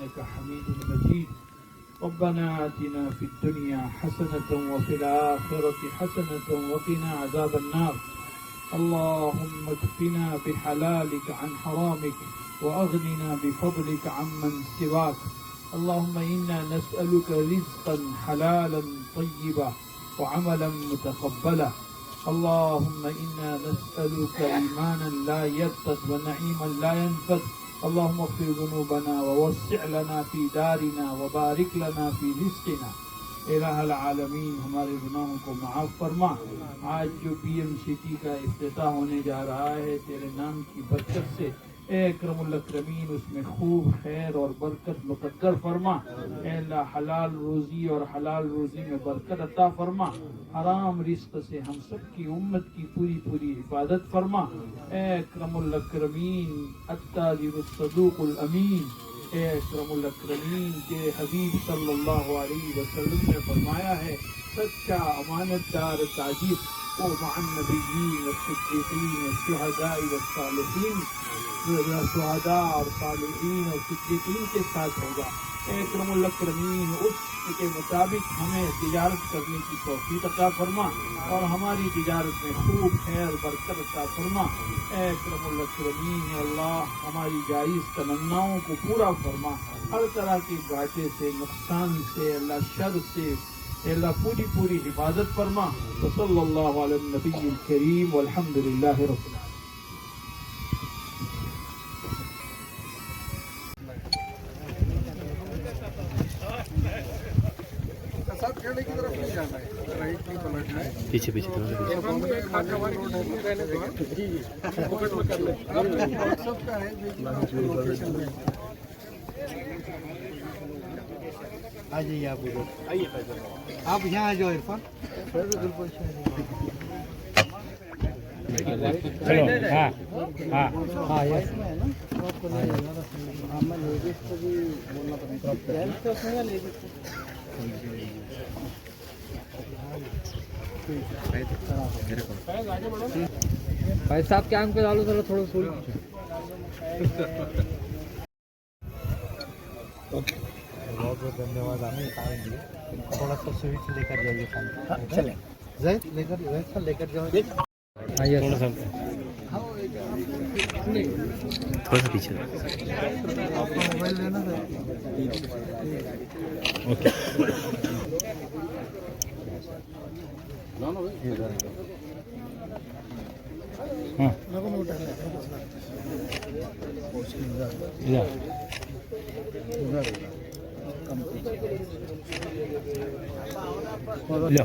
इन्नका हमीदुम मजीद। रब्बना आतिना फिद दुनिया हसनतन व फिल आखिरति हसनतन व क़िना अज़ाबन्नार। अल्लाहुम्मा कफ़िना बिहलालिक अन हरामिक व अग़निना बिफ़ज़लिक अम्मन सिवाक। अल्लाहुम्मा इन्ना नस्अलुका रिज़्क़न हलालन तय्यिबा व अमलन मुतक़ब्बला। अल्लाहुम्मा इन्ना नस्अलुका ईमानन ला यरतद व नईमन ला यनफद। अल्लाहुम्मा इग़फिर ज़ुनूबना व वस्सिअ लना फ़ी दारिना व बारिक लना फ़ी रिज़्क़िना। इलाहल आलमीन, हमारे गुनाहों को माफ़ फरमा। आज जो PMCT का इफ्तिताह होने जा रहा है, तेरे नाम की बरकत से ए अकरमुल अकरमीन उसमें खूब खैर और बरकत मुक़द्दर फरमा। ए अल्लाह, हलाल रोज़ी और हलाल रोज़ी में बरकत अता फरमा। हराम रिज़्क़ से हम सब की उम्मत की पूरी पूरी हिफाजत फरमा। ए अकरमुल अकरमीन अत्ताजिरुस सदूक़ुल अमीन। ए अकरमुल अकरमीन के हबीब सल्लल्लाहु अलैहि वसल्लम ने फरमाया है, सच्चा अमानतदार ताजिर वो मअन नबिय्यीन व सिद्दीक़ीन व शुहदाई व सालिहीन, शुहदा और सालिहीन और सिद्दीक़ीन के साथ होगा। ए अकरमुल अकरमीन उसके मुताबिक हमें तिजारत करने की तौफ़ीक़ अता फरमा और हमारी तिजारत में खूब खैर बरकत अता फरमा। ए अकरमुल अकरमीन अल्लाह, हमारी जायज़ तमन्नाओं को पूरा फरमा। हर तरह के घाटे से, नुकसान से, अल्लाह शर से अल्लाह पूरी पूरी हिफाजत फरमा। तो सल्लल्लाहु अलैहि नबिय्यिल करीम वल्हम्दुलिल्लाहि रब्बिल आलमीन। पीछे पीछे आ जाइए आप उधर, आइए आप यहाँ आ जाओ इरफान। चलो। हाँ हाँ हाँ यस में है ना, मैं लेडीज को भी बोलना पड़ेगा, जेंट्स तो उसमें या लेडीज को। भाई साहब क्या पे डालो थोड़ा थोड़ा फूल। बहुत बहुत धन्यवाद, हमें टाइम दिए। थोड़ा सा स्वीट लेकर जाइए खाना। चले जैद लेकर जाओ। आइए थोड़ा सा पीछे। आपका मोबाइल लेना था। ओके। हाँ या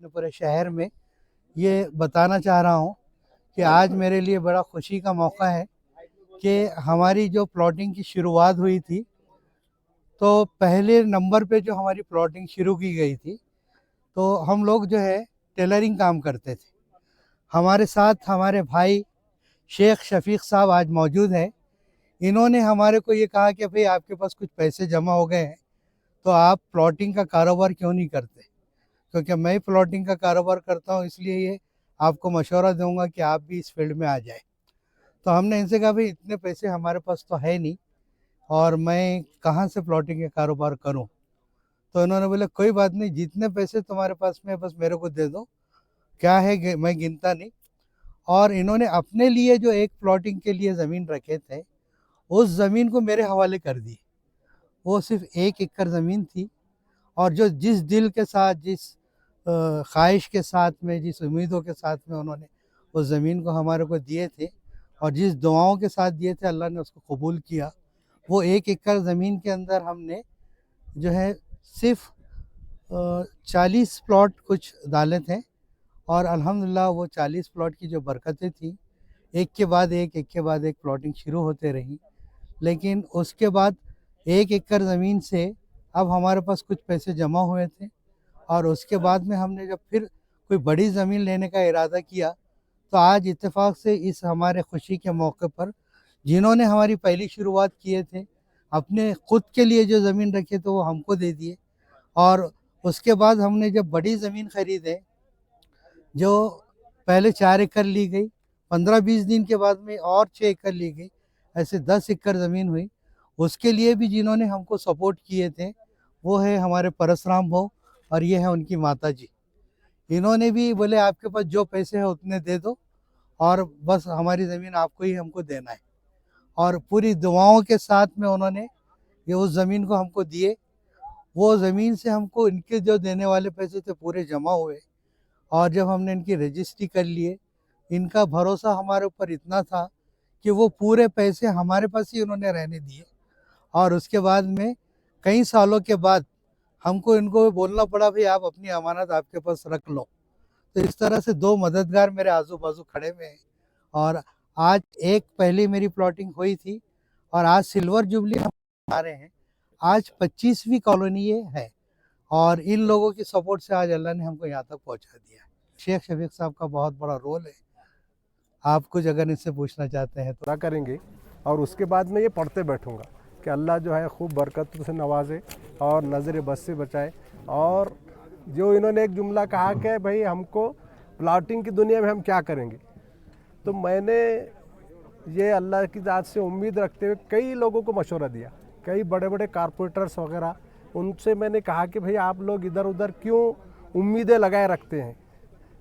पूरे शहर में ये बताना चाह रहा हूँ कि आज मेरे लिए बड़ा खुशी का मौका है कि हमारी जो प्लॉटिंग की शुरुआत हुई थी, तो पहले नंबर पे जो हमारी प्लॉटिंग शुरू की गई थी, तो हम लोग जो है टेलरिंग काम करते थे। हमारे साथ हमारे भाई शेख शफीक साहब आज मौजूद हैं। इन्होंने हमारे को ये कहा कि भाई आपके पास कुछ पैसे जमा हो गए हैं, तो आप प्लॉटिंग का कारोबार क्यों नहीं करते, क्योंकि मैं प्लॉटिंग का कारोबार करता हूँ, इसलिए ये आपको मशवरा दूंगा कि आप भी इस फील्ड में आ जाए। तो हमने इनसे कहा भाई इतने पैसे हमारे पास तो है नहीं और मैं कहाँ से प्लॉटिंग का कारोबार करूँ। तो इन्होंने बोला कोई बात नहीं, जितने पैसे तुम्हारे पास में बस मेरे को दे दो, क्या है मैं गिनता नहीं। और इन्होंने अपने लिए जो एक प्लॉटिंग के लिए ज़मीन रखे थे, उस ज़मीन को मेरे हवाले कर दी। वो सिर्फ 1 एकड़ ज़मीन थी और जो जिस दिल के साथ, जिस ख्वाहिश के साथ में, जिस उम्मीदों के साथ में उन्होंने उस ज़मीन को हमारे को दिए थे और जिस दुआओं के साथ दिए थे, अल्लाह ने उसको कबूल किया। वो 1 एकड़ ज़मीन के अंदर हमने जो है सिर्फ 40 प्लॉट कुछ डाले थे और अल्हम्दुलिल्लाह वो 40 प्लॉट की जो बरकतें थी, एक के बाद एक प्लॉटिंग शुरू होते रही। लेकिन उसके बाद 1 एकड़ ज़मीन से अब हमारे पास कुछ पैसे जमा हुए थे और उसके बाद में हमने जब फिर कोई बड़ी ज़मीन लेने का इरादा किया, तो आज इत्तेफाक से इस हमारे खुशी के मौके पर जिन्होंने हमारी पहली शुरुआत किए थे, अपने ख़ुद के लिए जो ज़मीन रखे तो वो हमको दे दिए। और उसके बाद हमने जब बड़ी ज़मीन ख़रीदे, जो पहले 4 एकड़ ली गई, 15-20 दिन के बाद में और 6 एकड़ ली गई, ऐसे 10 एकड़ ज़मीन हुई। उसके लिए भी जिन्होंने हमको सपोर्ट किए थे वो है हमारे परशुराम भाऊ और ये है उनकी माता जी। इन्होंने भी बोले आपके पास जो पैसे हैं उतने दे दो और बस हमारी ज़मीन आपको ही हमको देना है, और पूरी दुआओं के साथ में उन्होंने ये उस ज़मीन को हमको दिए। वो ज़मीन से हमको इनके जो देने वाले पैसे थे पूरे जमा हुए, और जब हमने इनकी रजिस्ट्री कर लिए, इनका भरोसा हमारे ऊपर इतना था कि वो पूरे पैसे हमारे पास ही उन्होंने रहने दिए। और उसके बाद में कई सालों के बाद हमको इनको बोलना पड़ा भाई आप अपनी अमानत आपके पास रख लो। तो इस तरह से 2 मददगार मेरे आजू बाजू खड़े हुए हैं। और आज एक पहले मेरी प्लॉटिंग हुई थी और आज सिल्वर जुबली हम आ रहे हैं। आज 25वीं कॉलोनी ये है और इन लोगों की सपोर्ट से आज अल्लाह ने हमको यहाँ तक पहुँचा दिया। शेख शफीक साहब का बहुत बड़ा रोल है। आप कुछ अगर इनसे पूछना चाहते हैं तो करेंगे। और उसके बाद में ये पढ़ते बैठूँगा कि अल्लाह जो है खूब बरकत से नवाजे और नज़र बस से बचाए। और जो इन्होंने एक जुमला कहा कि भाई हमको प्लॉटिंग की दुनिया में हम क्या करेंगे, तो मैंने ये अल्लाह की ज़ात से उम्मीद रखते हुए कई लोगों को मशवरा दिया, कई बड़े बड़े कारपोरेटर्स वगैरह, उनसे मैंने कहा कि भाई आप लोग इधर उधर क्यों उम्मीदें लगाए रखते हैं,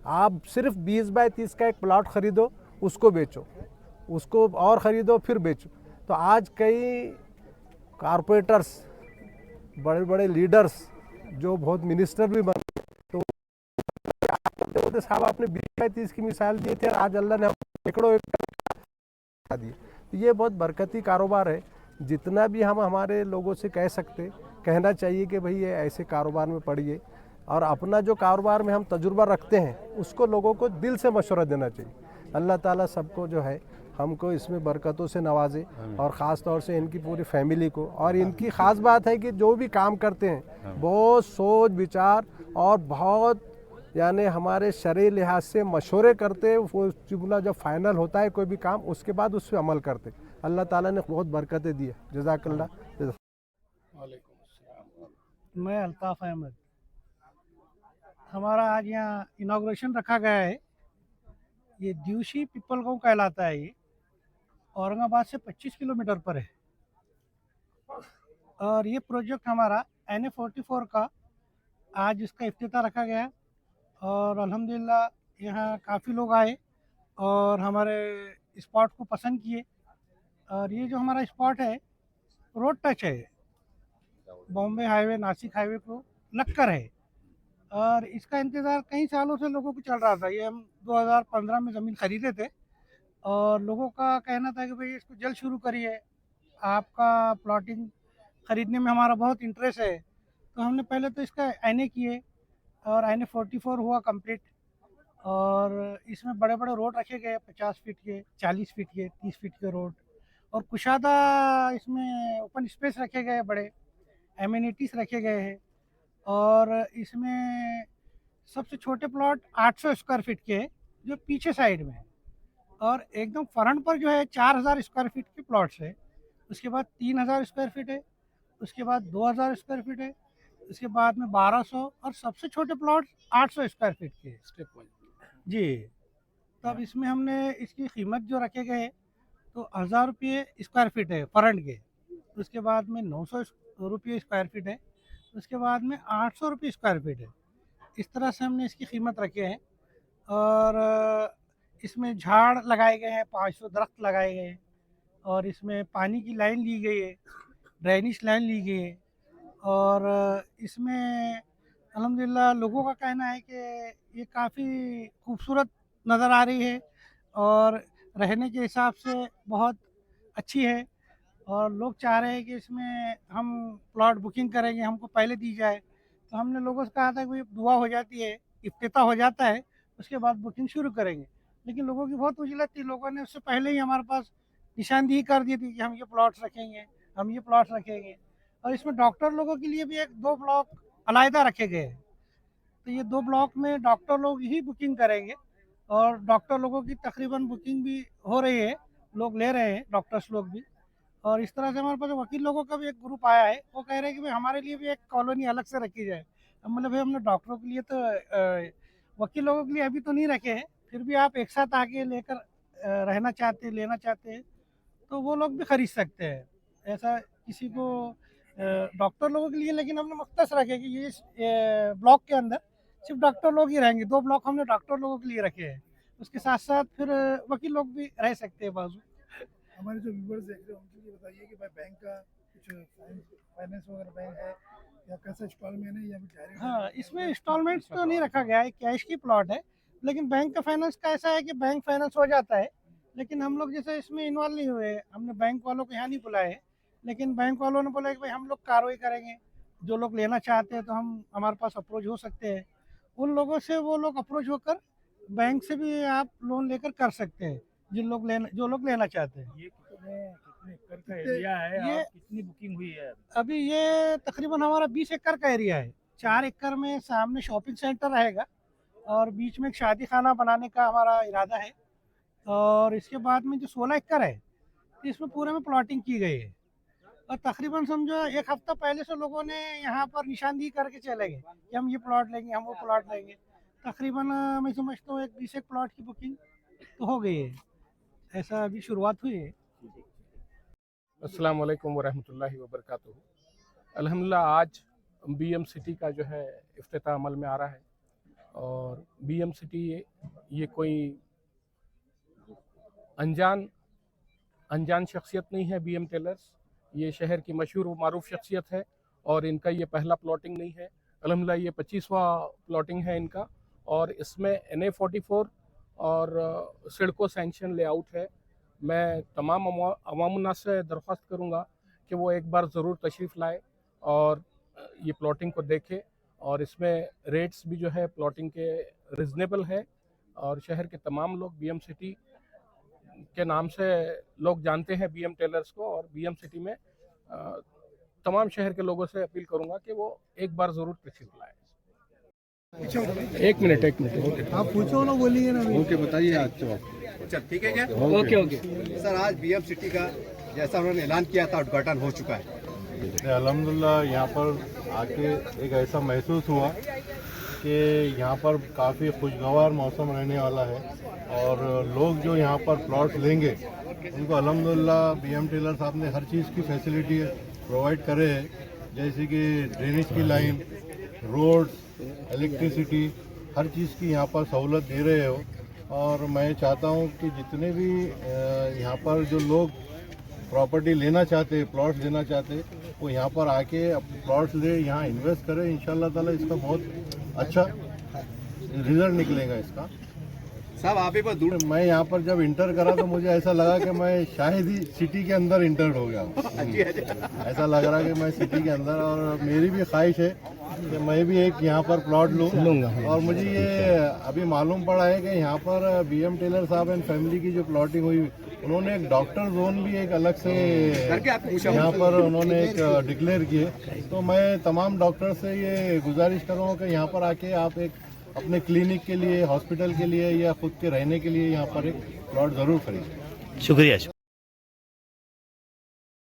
आप सिर्फ 20 बाय 30 का एक प्लॉट ख़रीदो, उसको बेचो, उसको और ख़रीदो फिर बेचो। तो आज कई कारपोरेटर्स, बड़े बड़े लीडर्स जो बहुत मिनिस्टर भी बन, तो साहब आपने 20 बाय 30 की मिसाल दी थी और आज अल्लाह ने एकड़ों एकड़ दिए। तो ये बहुत बरकती कारोबार है। जितना भी हम हमारे लोगों से कह सकते, कहना चाहिए कि भाई ये ऐसे कारोबार में पड़िए, और अपना जो कारोबार में हम तजुर्बा रखते हैं उसको लोगों को दिल से मशवरा देना चाहिए। अल्लाह ताला सबको जो है हमको इसमें बरकतों से नवाजे, और ख़ास तौर से इनकी पूरी फैमिली को। और इनकी ख़ास बात है कि जो भी काम करते हैं बहुत सोच विचार और बहुत यानी हमारे शरई लिहाज से मशवरे करते, वो जुमला जब फाइनल होता है कोई भी काम उसके बाद उस पर अमल करते। अल्लाह ताला ने बहुत बरकतें दी है। जज़ाकल्लाह। मैं अल्ताफ़ अहमद। हमारा आज यहाँ इनाग्रेशन रखा गया है। ये द्यूशी पिपल गाँव कहलाता है। ये औरंगाबाद से 25 किलोमीटर पर है। और ये प्रोजेक्ट हमारा NA44 का आज इसका इफ्तिताह रखा गया। और अल्हम्दुलिल्लाह यहाँ काफ़ी लोग आए और हमारे स्पॉट को पसंद किए। और ये जो हमारा स्पॉट है रोड टच है, बॉम्बे हाईवे नासिक हाईवे को लगकर है। और इसका इंतज़ार कई सालों से लोगों को चल रहा था। ये हम 2015 में ज़मीन ख़रीदे थे और लोगों का कहना था कि भाई इसको जल्द शुरू करिए, आपका प्लॉटिंग ख़रीदने में हमारा बहुत इंटरेस्ट है। तो हमने पहले तो इसका NA किए और NA44 हुआ कंप्लीट। और इसमें बड़े बड़े रोड रखे गए, 50 फीट के, 40 फीट के, 30 फीट के रोड, और कुशादा इसमें ओपन स्पेस रखे गए, बड़े एमिनिटीज़ रखे गए हैं। और इसमें सबसे छोटे प्लॉट 800 स्क्वायर फीट के हैं जो पीछे साइड में है। और एकदम फ्रंट पर जो है 4000 स्क्वायर फीट के प्लॉट्स है। उसके बाद 3000 स्क्वायर फीट है, उसके बाद 2000 स्क्वायर फीट है, उसके बाद में 1200, और सबसे छोटे प्लॉट 800 स्क्वायर फीट के स्टेप वाइज जी। तब इसमें हमने इसकी कीमत जो रखे गए तो 1000 रुपये स्क्वायर फीट है फ्रंट के, उसके बाद में 900 रुपये स्क्वायर फीट है, उसके बाद में 800 रुपये स्क्वायर फीट है। इस तरह से हमने इसकी कीमत रखे हैं। और इसमें झाड़ लगाए गए हैं, 500 दरख्त लगाए गए हैं। और इसमें पानी की लाइन ली गई है, ड्रेनेज लाइन ली गई है। और इसमें अल्हम्दुलिल्लाह लोगों का कहना है कि ये काफ़ी खूबसूरत नज़र आ रही है और रहने के हिसाब से बहुत अच्छी है। और लोग चाह रहे हैं कि इसमें हम प्लॉट बुकिंग करेंगे, हमको पहले दी जाए। तो हमने लोगों से कहा था कि भाई दुआ हो जाती है, इफ्तिताह हो जाता है, उसके बाद बुकिंग शुरू करेंगे। लेकिन लोगों की बहुत उजलत थी, लोगों ने उससे पहले ही हमारे पास निशानदेही कर दी थी कि हम ये प्लॉट्स रखेंगे, हम ये प्लॉट्स रखेंगे। और इसमें डॉक्टर लोगों के लिए भी 2 ब्लॉक अलहदा रखे गए हैं। तो ये 2 ब्लॉक में डॉक्टर लोग ही बुकिंग करेंगे और डॉक्टर लोगों की तकरीबन बुकिंग भी हो रही है, लोग ले रहे हैं डॉक्टर्स लोग भी। और इस तरह से हमारे पास वकील लोगों का भी एक ग्रुप आया है, वो कह रहे हैं कि भाई हमारे लिए भी एक कॉलोनी अलग से रखी जाए। हम मतलब भाई हमने डॉक्टरों के लिए तो वकील लोगों के लिए अभी तो नहीं रखे हैं, फिर भी आप एक साथ आके लेकर रहना चाहते हैं, लेना चाहते हैं तो वो लोग भी खरीद सकते हैं। ऐसा किसी को डॉक्टर लोगों के लिए, लेकिन हमने मुख्तस रखे कि ये ब्लॉक के अंदर सिर्फ डॉक्टर लोग ही रहेंगे। 2 ब्लॉक हमने डॉक्टर लोगों के लिए रखे हैं। उसके साथ साथ फिर वकील लोग भी रह सकते हैं बाजू। हमारे जो व्यूवर्स देख रहे हैं उनके लिए बताइए कि भाई बैंक का कुछ फाइनेंस वगैरह बैंक है या कैसा इंस्टॉलमेंट है या फिर डायरेक्ट? हाँ, इसमें इंस्टॉलमेंट्स तो नहीं रखा गया है, कैश की प्लॉट है। लेकिन बैंक का फाइनेंस का ऐसा है कि बैंक फाइनेंस हो जाता है, लेकिन हम लोग जैसे इसमें इन्वॉल्व नहीं हुए। हमने बैंक वालों को यहाँ नहीं बुलाए, लेकिन बैंक वालों ने बोला कि भाई हम लोग कार्रवाई करेंगे। जो लोग लेना चाहते हैं तो हम हमारे पास अप्रोच हो सकते हैं। उन लोगों से वो लोग अप्रोच होकर बैंक से भी आप लोन लेकर कर सकते हैं, जो लोग लेना चाहते हैं। ये कितने एकड़ का एरिया है ये- और कितनी बुकिंग हुई है? अभी ये तकरीबन हमारा 20 एकड़ का एरिया है। 4 एकड़ में सामने शॉपिंग सेंटर रहेगा और बीच में एक शादी खाना बनाने का हमारा इरादा है। और इसके बाद में जो 16 एकड़ है, इसमें पूरे में प्लॉटिंग की गई है। और तकरीबन समझो 1 हफ्ता पहले से लोगों ने यहाँ पर निशानदेही करके चले गए कि हम ये प्लॉट लेंगे, हम वो प्लॉट लेंगे। तकरीबन मैं समझता हूँ 20 एक प्लॉट की बुकिंग तो हो गई है। ऐसा अभी शुरुआत हुई है। अस्सलाम वालेकुम वरहमतुल्लाहि वबरकातुहू। अल्हम्दुलिल्लाह आज बीएम सिटी का जो है इफ्तिताह अमल में आ रहा है। और बीएम सिटी ये कोई अनजान शख्सियत नहीं है। बीएम टेलर्स ये शहर की मशहूर व मारूफ शख्सियत है और इनका ये पहला प्लॉटिंग नहीं है। अल्हम्दुलिल्लाह ये 25वां प्लॉटिंग है इनका और इसमें NA44 और सिडको सैंक्शन लेआउट है। मैं तमाम अवामुन्नास से दरख्वास्त करूँगा कि वो एक बार ज़रूर तशरीफ़ लाए और ये प्लॉटिंग को देखे। और इसमें रेट्स भी जो है प्लॉटिंग के रिजनेबल है और शहर के तमाम लोग बीएम सिटी के नाम से लोग जानते हैं बीएम टेलर्स को। और बीएम सिटी में तमाम शहर के लोगों से अपील करूँगा कि वो एक बार ज़रूर तशरीफ़ लाए। एक मिनट आप पूछो ना, बोलिए ना। ओके बताइए आज तो अच्छा ठीक है क्या? ओके। सर आज बीएम सिटी का जैसा उन्होंने ऐलान किया था उद्घाटन हो चुका है। अल्हम्दुलिल्लाह यहाँ पर आके एक ऐसा महसूस हुआ कि यहाँ पर काफ़ी खुशगवार मौसम रहने वाला है और लोग जो यहाँ पर प्लॉट्स लेंगे उनको अल्हम्दुलिल्लाह बीएम टेलर साहब ने हर चीज़ की फैसिलिटी प्रोवाइड करे है, जैसे कि ड्रेनेज की लाइन, रोड, इलेक्ट्रिसिटी, हर चीज़ की यहाँ पर सहूलत दे रहे हो। और मैं चाहता हूँ कि जितने भी यहाँ पर जो लोग प्रॉपर्टी लेना चाहते, प्लॉट्स लेना चाहते, वो यहाँ पर आके प्लॉट्स ले, यहाँ इन्वेस्ट करें। इंशाल्लाह ताला इसका बहुत अच्छा रिजल्ट निकलेगा इसका। साहब आप ही पर दूर मैं यहाँ पर जब इंटर करा तो मुझे ऐसा लगा कि मैं शायद ही सिटी के अंदर इंटर हो गया। ऐसा लग रहा कि मैं सिटी के अंदर, और मेरी भी ख्वाहिश है कि मैं भी एक यहाँ पर प्लॉट लूँगा। और मुझे ये अभी मालूम पड़ा है कि यहाँ पर बीएम टेलर साहब एंड फैमिली की जो प्लॉटिंग हुई, उन्होंने एक डॉक्टर जोन भी एक अलग से यहाँ पर उन्होंने एक डिक्लेयर किए। तो मैं तमाम डॉक्टर से ये गुजारिश करूँगा कि यहाँ पर आके आप एक अपने क्लिनिक के लिए, हॉस्पिटल के लिए या खुद के रहने के लिए यहाँ पर एक प्लॉट ज़रूर खरीदें। शुक्रिया।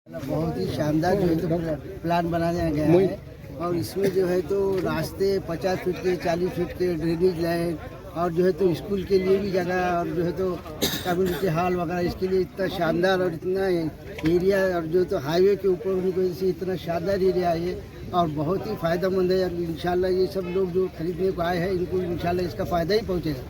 बहुत ही शानदार जो है तो प्लान बनाया गया है और इसमें जो है तो रास्ते 50 फीट के, 40 फीट के, ड्रेनेज लाइन और जो है तो स्कूल के लिए भी जगह और जो है तो कम्युनिटी हॉल वगैरह, इसके लिए इतना शानदार और इतना एरिया, और जो तो हाईवे के ऊपर होने की वजह से इतना शानदार एरिया है और बहुत ही फ़ायदेमंद है। और इंशाल्लाह ये सब लोग जो खरीदने को आए हैं इनको इंशाल्लाह इसका फ़ायदा ही पहुँचेगा।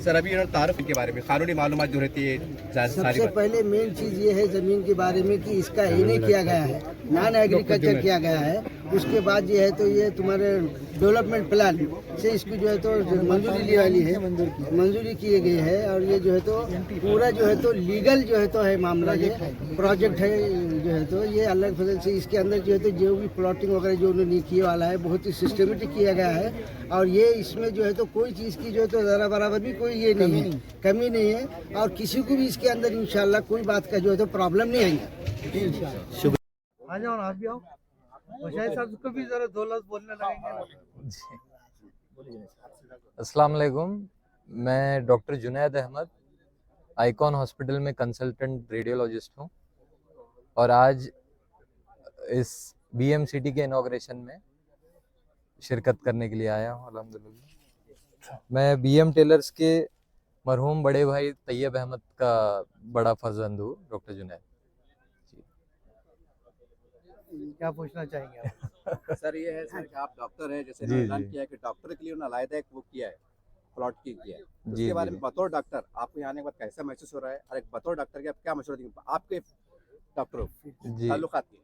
सर अभी तारुफ के बारे में कानूनी मालूमात जो रहती है सबसे पहले मेन चीज़ ये है ज़मीन के बारे में कि इसका एने किया गया है, नॉन एग्रीकल्चर किया गया है। उसके बाद ये है तो ये तुम्हारे डेवलपमेंट प्लान से इसकी जो है तो मंजूरी ली वाली है, मंजूरी की गई है। और ये जो है तो पूरा जो है तो लीगल जो है तो है मामला, ये प्रोजेक्ट है जो है तो ये अलग फसल से इसके अंदर जो है तो जो भी प्लॉटिंग वगैरह जो उन्होंने किए वाला है बहुत ही सिस्टमेटिक किया गया है। और ये इसमें जो है तो कोई चीज़ की जो है तो ज़रा बराबर भी कोई ये नहीं है, कमी नहीं है और किसी को भी इसके अंदर इंशाल्लाह कोई बात का जो है तो प्रॉब्लम नहीं आएगा। आ जाओ ना, आप भी आओ। शायद साहब को भी जरा 2 लफ्ज़ बोलने लगेंगे। अस्सलाम वालेकुम, मैं doctor Junaid Ahmad Icon Hospital में कंसल्टेंट रेडियोलॉजिस्ट हूँ और आज इस बीएम सिटी के इनॉग्रेशन में शिरकत करने के लिए आया हूँ। अल्हम्दुलिल्लाह मैं बीएम टेलर्स के मरहूम बड़े भाई तैयब अहमद का बड़ा फर्जंद हूँ, डॉक्टर जुनैद। क्या पूछना चाहेंगे आप? सर ये है सर कि आप डॉक्टर है, जैसे जी, ऐलान जी। किया है कि डॉक्टर के लिए उन्होंने अलग एक वो किया है, प्लॉट की किया है, जी, उसके बारे जी। में बतौर डॉक्टर आपको यहाँ आने के बाद कैसा महसूस हो रहा है, और एक बतौर डॉक्टर के आप क्या मशवरा देंगे आपके डॉक्टरों जी ताल्लुकात के?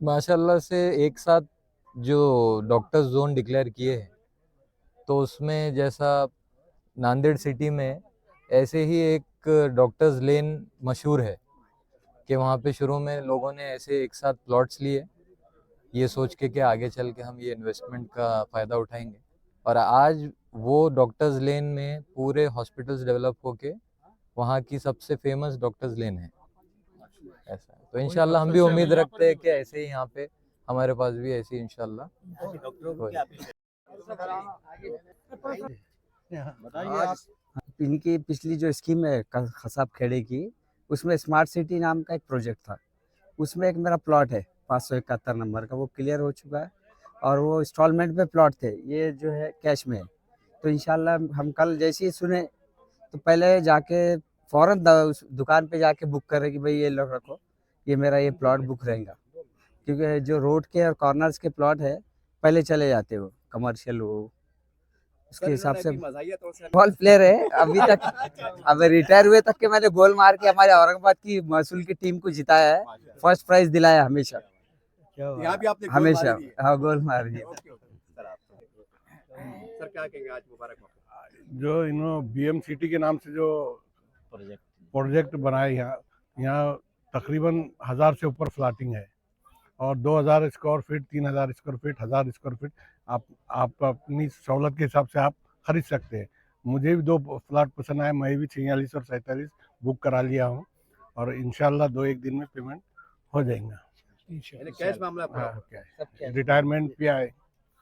माशाल्लाह से एक साथ जो डॉक्टर्स जोन डिक्लेयर किए हैं, तो उसमें जैसा नांदेड़ सिटी में ऐसे ही एक डॉक्टर्स लेन मशहूर है कि वहाँ पे शुरू में लोगों ने ऐसे एक साथ प्लॉट्स लिए, ये सोच के कि आगे चल के हम ये इन्वेस्टमेंट का फ़ायदा उठाएंगे, और आज वो डॉक्टर्स लेन में पूरे हॉस्पिटल्स डेवलप होके वहाँ की सबसे फेमस डॉक्टर्स लेन है। ऐसा है, तो इंशाल्लाह हम भी उम्मीद रखते हैं कि ऐसे ही यहाँ पे हमारे पास भी ऐसे ही इंशाल्लाह होए। आज इनकी पिछली जो स्कीम है खसाब खेड़े की, उसमें स्मार्ट सिटी नाम का एक प्रोजेक्ट था, उसमें एक मेरा प्लॉट है 571 नंबर का, वो क्लियर हो चुका है और वो इंस्टॉलमेंट पे प्लॉट थे, ये जो है कैश में है। तो इंशाल्लाह हम कल जैसे ही सुने तो पहले जाके फ़ौरन उस दुकान पे जाके बुक करें कि भाई ये लोग रखो, ये मेरा ये प्लॉट बुक रहेगा, क्योंकि जो रोड के और कॉर्नर्स के प्लॉट है पहले चले जाते हो कमर्शियल, वो उसके हिसाब से बॉल प्लेयर है अभी तक। अब रिटायर हुए तक के मैंने गोल मार के हमारे औरंगाबाद की महसूल की टीम को जिताया है, फर्स्ट प्राइज दिलाया हमेशा, यहाँ भी आपने गोल हमेशा। मारी है। हाँ, गोल मार दिया। ओके, ओके, सर आप सर क्या कहेंगे आज मुबारक मौका? जो इन्होंने बीएम सिटी के नाम से जो प्रोजेक्ट बनाए यहाँ तकरीबन 1000 से ऊपर फ्लैटिंग है और 2000 square feet, 3000 square feet, 1000 square feet आप अपनी सहूलत के हिसाब से आप खरीद सकते हैं। मुझे भी 2 फ्लैट पसंद आए, मैं भी 46 और 47 बुक करा लिया हूँ और इंशाल्लाह 2-1 दिन में पेमेंट हो जाएगा। यानी कैश मामला आपका? हाँ, क्या है, रिटायरमेंट भी आए।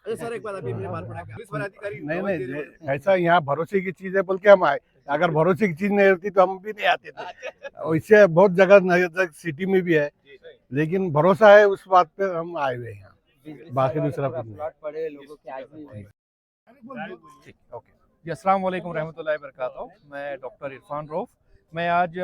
अच्छा सर, एक बात अभी मुझे मालूम पड़ा कि पुलिस वाले अधिकारी नहीं, ऐसा यहाँ भरोसे की चीज़ है बोल के हम आए, अगर भरोसे की चीज़ नहीं होती तो हम भी नहीं आते थे। और इससे बहुत जगह सिटी में भी है, लेकिन भरोसा है उस बात पे हम आए हुए हैं यहाँ, बाकी दूसरा कुछ नहीं। जी अस्सलाम वालेकुम रहमतुल्लाहि वबरकातुहू। मैं डॉक्टर इरफान रऊफ। मैं आज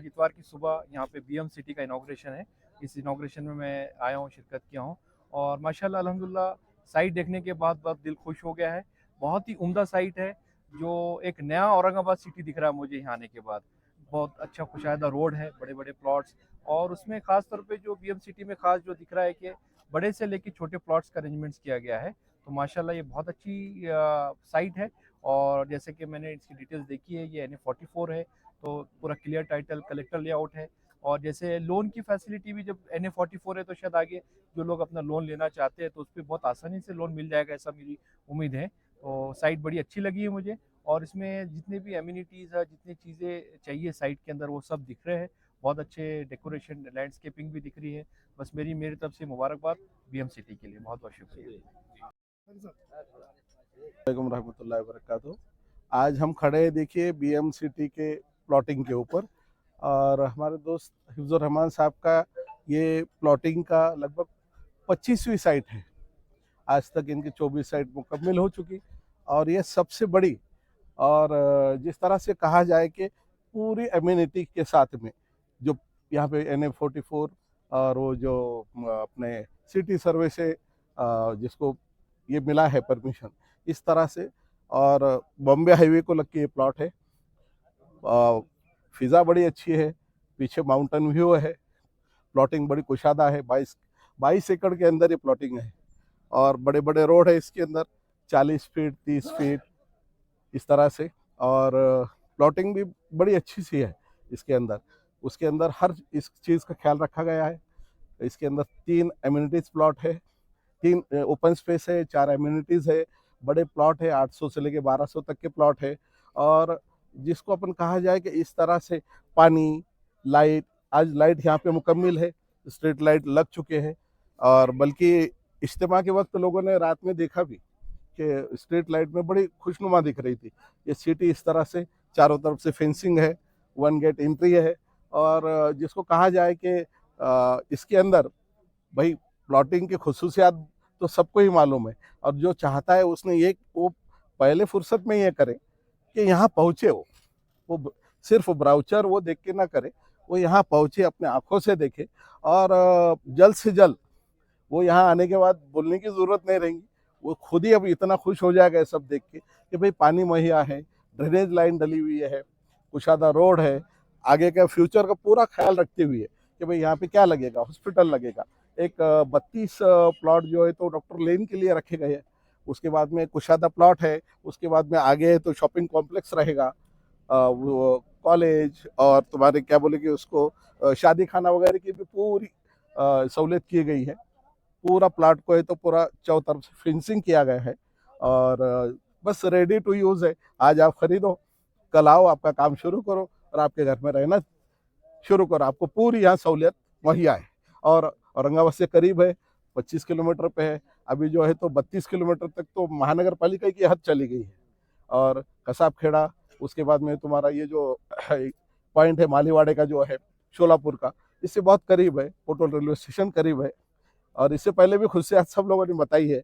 इतवार की सुबह यहाँ पे बीएम सिटी का इनाग्रेशन है, इस इनाग्रेशन में मैं आया हूँ, शिरकत किया हूँ और माशाल्लाह अल्हम्दुलिल्लाह साइट देखने के बाद बहुत दिल खुश हो गया है। बहुत ही उम्दा साइट है, जो एक नया औरंगाबाद सिटी दिख रहा है मुझे यहाँ आने के बाद। बहुत अच्छा कुशायदा रोड है, बड़े बड़े प्लॉट्स, और उसमें ख़ास तौर पे जो बीएम सिटी में ख़ास जो दिख रहा है कि बड़े से लेके छोटे प्लॉट्स का अरेंजमेंट्स किया गया है। तो माशाल्लाह ये बहुत अच्छी साइट है और जैसे कि मैंने इसकी डिटेल्स देखी है, ये NA44 है, तो पूरा क्लियर टाइटल, कलेक्टर लेआउट है। और जैसे लोन की फैसिलिटी भी जब NA44 है तो शायद आगे जो लोग अपना लोन लेना चाहते हैं तो उस पर बहुत आसानी से लोन मिल जाएगा, ऐसा मेरी उम्मीद है। तो साइट बड़ी अच्छी लगी है मुझे और इसमें जितने भी एमिनिटीज़ है, जितनी चीज़ें चाहिए साइट के अंदर वो सब दिख रहे हैं। बहुत अच्छे डेकोरेशन, लैंडस्केपिंग भी दिख रही है। बस मेरी तरफ से मुबारकबाद बीएम सिटी के लिए, बहुत बहुत शुक्रिया। वालेकुम रहमतुल्लाहि वबरकातुहू। आज हम खड़े हैं देखिए बीएम सिटी के प्लॉटिंग के ऊपर और हमारे दोस्त हिफ्जुर रहमान साहब का ये प्लॉटिंग का लगभग 25वीं साइट है। आज तक इनकी 24 साइट मुकम्मल हो चुकी और ये सबसे बड़ी, और जिस तरह से कहा जाए कि पूरी एम्यूनिटी के साथ में जो यहाँ पे NA44 और वो जो अपने सिटी सर्वे से जिसको ये मिला है परमिशन, इस तरह से, और बॉम्बे हाईवे को लग के ये प्लॉट है। फिज़ा बड़ी अच्छी है, पीछे माउंटेन व्यू है, प्लॉटिंग बड़ी कुशादा है, 22 एकड़ के अंदर ये प्लॉटिंग है और बड़े बड़े रोड है इसके अंदर, 40 फीट 30 फीट इस तरह से, और प्लॉटिंग भी बड़ी अच्छी सी है इसके अंदर। उसके अंदर हर इस चीज़ का ख्याल रखा गया है। इसके अंदर 3 एम्यूनिटीज़ प्लॉट है, 3 ओपन स्पेस है, 4 एम्यूनिटीज़ है, बड़े प्लॉट है, 800 से लेके 1200 तक के प्लॉट है। और जिसको अपन कहा जाए कि इस तरह से पानी, लाइट, आज लाइट यहाँ पे मुकम्मल है, स्ट्रीट लाइट लग चुके हैं, और बल्कि इज्तिमा के वक्त लोगों ने रात में देखा भी कि स्ट्रीट लाइट में बड़ी खुशनुमा दिख रही थी। ये सिटी इस तरह से चारों तरफ से फेंसिंग है, 1 गेट एंट्री है, और जिसको कहा जाए कि इसके अंदर भाई प्लॉटिंग की खुसूसियात तो सबको ही मालूम है, और जो चाहता है उसने वो पहले फुर्सत में ये करे कि यहाँ पहुँचे, वो सिर्फ ब्राउचर वो देख के ना करे, वो यहाँ पहुँचे, अपने आंखों से देखे, और जल्द से जल्द वो यहाँ आने के बाद बोलने की ज़रूरत नहीं रहेगी, वो खुद ही अब इतना खुश हो जाएगा ये सब देख के कि भाई पानी मुहैया है, ड्रेनेज लाइन डली हुई है, कुशादा रोड है, आगे का फ्यूचर का पूरा ख्याल रखते हुए कि भाई यहाँ पे क्या लगेगा, हॉस्पिटल लगेगा। एक 32 प्लॉट जो है तो डॉक्टर लेन के लिए रखे गए हैं, उसके बाद में कुशादा प्लॉट है, उसके बाद में आगे है तो शॉपिंग कॉम्प्लेक्स रहेगा, वो कॉलेज और तुम्हारे क्या बोले कि उसको शादी खाना वगैरह की भी पूरी सहूलियत की गई है। पूरा प्लाट को है तो पूरा चारों तरफ से फेंसिंग किया गया है और बस रेडी टू यूज़ है। आज आप खरीदो, कल आओ, आपका काम शुरू करो और आपके घर में रहना शुरू करो। आपको पूरी यहाँ सहूलियत मुहैया है और औरंगाबाद से करीब है, 25 किलोमीटर पे है। अभी जो है तो 32 किलोमीटर तक तो महानगर पालिका की हद चली गई है और कसाब खेड़ा, उसके बाद में तुम्हारा ये जो पॉइंट है मालीवाड़े का जो है शोलापुर का, इससे बहुत करीब है। पोटोल रेलवे स्टेशन करीब है और इससे पहले भी खुद से आज सब लोगों ने बताई है।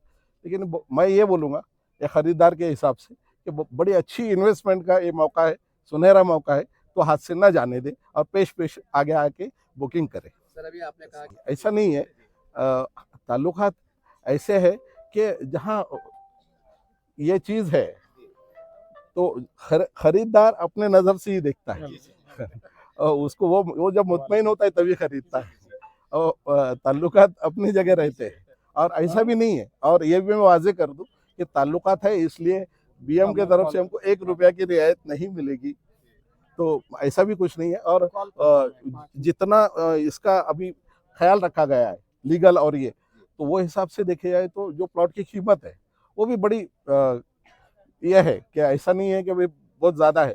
लेकिन मैं ये बोलूँगा ये खरीदार के हिसाब से कि बड़ी अच्छी इन्वेस्टमेंट का ये मौका है, सुनहरा मौका है, तो हाथ से ना जाने दे और पेश आगे आके बुकिंग करे। सर अभी आपने कहा कि ऐसा नहीं है, ताल्लुकात ऐसे है कि जहाँ ये चीज़ है तो खरीदार अपने नज़र से ही देखता है और उसको वो जब मुतमईन होता है तभी खरीदता है और ताल्लुकात अपनी जगह रहते हैं। और ऐसा भी नहीं है, और ये भी मैं वाजे कर दूं कि ताल्लुकात है इसलिए बीएम के तरफ से हमको 1 रुपया की रियायत नहीं मिलेगी, तो ऐसा भी कुछ नहीं है। और जितना इसका अभी ख्याल रखा गया है लीगल और ये, तो वो हिसाब से देखे जाए तो जो प्लॉट की कीमत है वो भी बड़ी यह है कि ऐसा नहीं है कि भाई बहुत ज़्यादा है,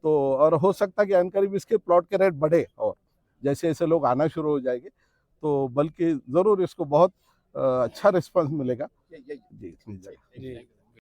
तो और हो सकता है कि अनकरीब इसके प्लॉट के रेट बढ़े और जैसे जैसे लोग आना शुरू हो जाएंगे तो बल्कि ज़रूर इसको बहुत अच्छा रिस्पांस मिलेगा। जी।